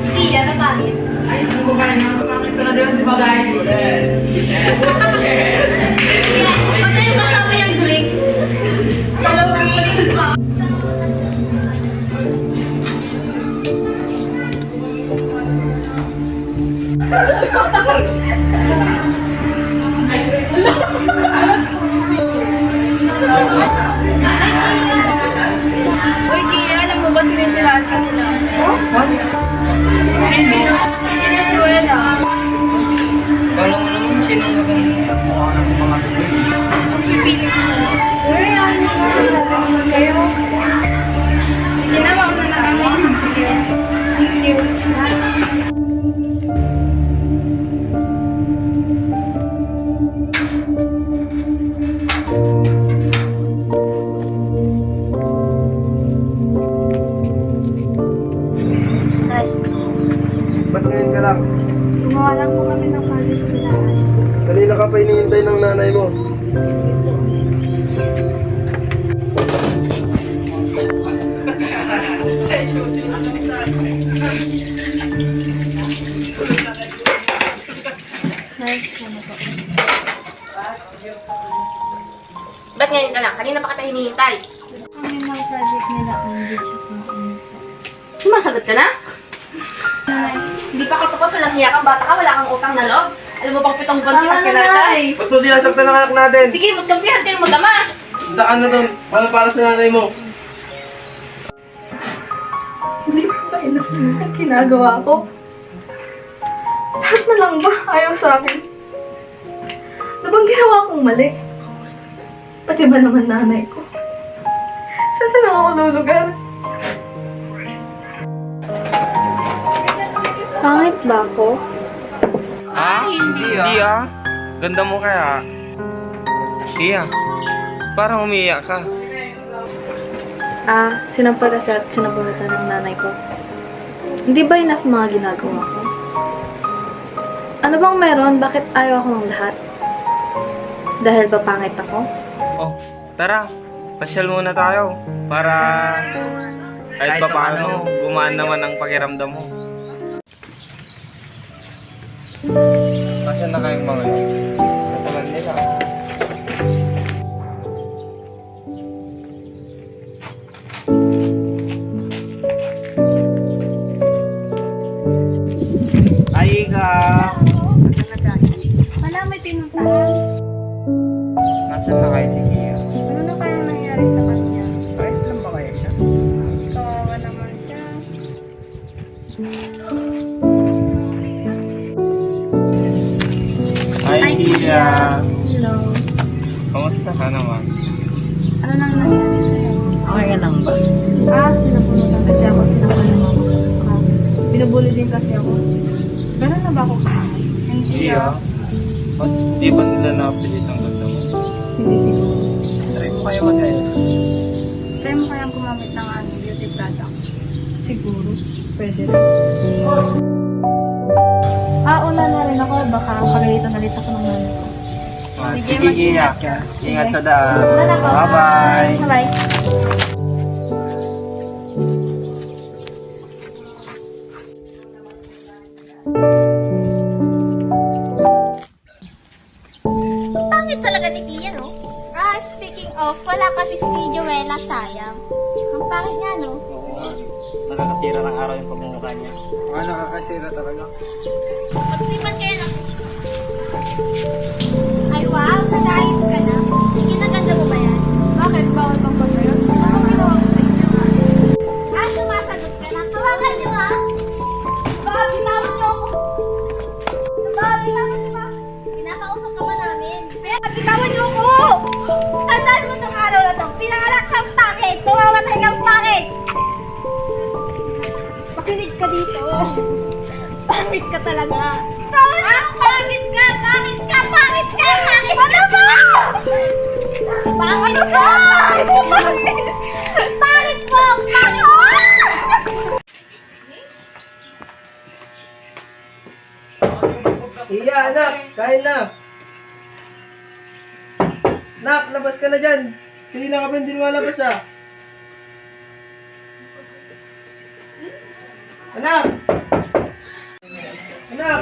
Hindi, yan ang pangit. Ay, hindi ko kaya na. Bakit talaga yun, di ba guys? Ano yung kasama yung drink? Dalawang drink pa. Uy, Gia, alam mo ba sinisiraan ka nila? Sino? Buena. Kala mo naman sino ang mukha ng mga tuloy. Pipili ko na. Uy, ano na? Kayo? Sige na, mauna na kami. Sige. Thank you. Ba't ngayon ka lang? Gumawa lang po kami ng project sila. Kanina ka pa hinihintay ng nanay mo. Ba't ngayon ka lang? Kanina pa kita hinihintay. Kami ng project nila, Andy, tsaka ano po. Sumasagot ka na? Hindi pa ka tapos, walang hiya kang bata ka, wala kang utang na loob. Alam mo bang 7 buwan kita kinarkay? Ba't mo sinasaktan ng anak natin? Sige, magkampihan kayo mag-ama. Daan na doon. Para sa nanay mo. Hindi ko ba enough ang ginagawa ko? Lahat na lang ba ayaw sa akin? Ano bang ginawa kong mali? Pati ba naman nanay ko? Saan na lang ako lulugar? Pangit ba ako? Hindi ah. Ganda mo kaya. Iya. Parang umiiyak ka. Sinampal kasi at sinabuhatan ng nanay ko. Hindi ba enough mga ginagawa ko? Ano bang meron? Bakit ayaw ako ng lahat? Dahil ba pangit ako? Oh, tara. Pasyal muna tayo. Para kahit pa paano, gumaan naman ang pakiramdam mo. Pasyan na kayong mga yun. Natalan nila. Ay, Ika! Wala, may pinuntahan. Nasaan na kayo si Kia? Ano na kaya nangyari sa kanya? Ayos lang ba kaya siya? Kawawa naman siya. Hi, Kia! Hello. Kamusta ka naman? Ano nang nangyari sa'yo? Okay ka lang ba? Sinapunutan kasi ako. Sinapunan ng mama ko. Binubuli din kasi ako. Gano'n na ba ako kahapon? Hindi Ba't di ba nila napilit ang ganda mo? Hindi siguro. Try mo kaya mag-ayos. Try mo kayang gumamit ng beauty product? Siguro. Pwede rin. Una na rin ako. Baka pagalitan na rin ako ng nanay ko. Sige, Kia. Ingat sa daan. Una na ako. Bye-bye. Bye-bye. Pangit talaga ni Tia, no? Speaking of, wala kasi si Joella, sayang. Ang pangit nga, no? Nakakasira ng araw yung pagmumukha niya. Nakakasira talaga. Pagsipan kayo na. Ay, wow, nag-ayos ka na. Sige, naganda mo ba yan? Bakit? Bawal bang pagkayon? Ano ginawa ko sa inyo? Sumasagot ka na. Hawakan niyo, ha? Bitawan niyo ako. Bitawan niyo, ha? Pinakausap naman namin. Kaya, bitawan niyo ako! Tandaan mo sa araw na to. Pinanganak kang pangit. Tumamatay kang pangit. Makinig ka dito. Pangit ka talaga. Pangit ka! Pangit ka! Pangit ka! Pangit ka! Ano ba? Pangit ka! Pangit mo! Pangit mo! Iya, anak! Kain na! Nak, labas ka na dyan! Kanina ka pa hindi lumalabas ah! Anak! Anak!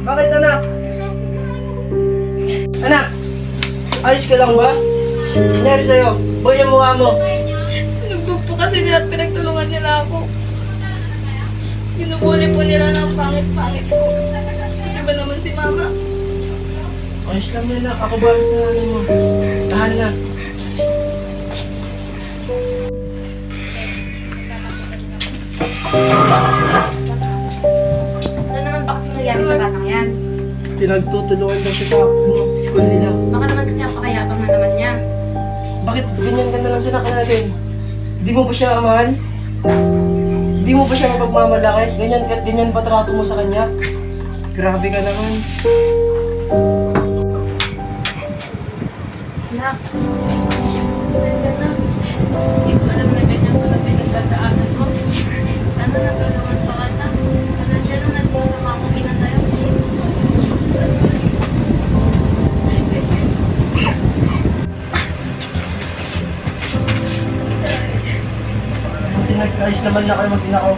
Bakit anak? Anak! Ayos ka lang ba? Nangyari sa'yo? Boy ang mukha mo. Nagbog po kasi nila at pinagtulungan nila ako. Binubuli po nila ng pangit-pangit ko. Diba naman si mama? Ayos lang yan anak. Ako ba sa nanay mo? Tahan na. Ano naman ba kasi nangyari sa batang yan? Pinagtutulungan daw siya sa school nila. Baka naman kasi ang pakayapang na naman niya. Bakit ganyan ka na lang sa anak natin? Di mo ba siya mahal? Di mo ba siya mapagmamalaki? Ganyan ba trato mo sa kanya? Grabe ka naman. Anak, pasensya na. Hindi ko alam na ganyan ko na pinagsadaanan mo. Sana nagalaman pa ka na. Pasensya na, nagmasama akong ina sa'yo. Buti nag-ayos naman na kayo mag-ina ko.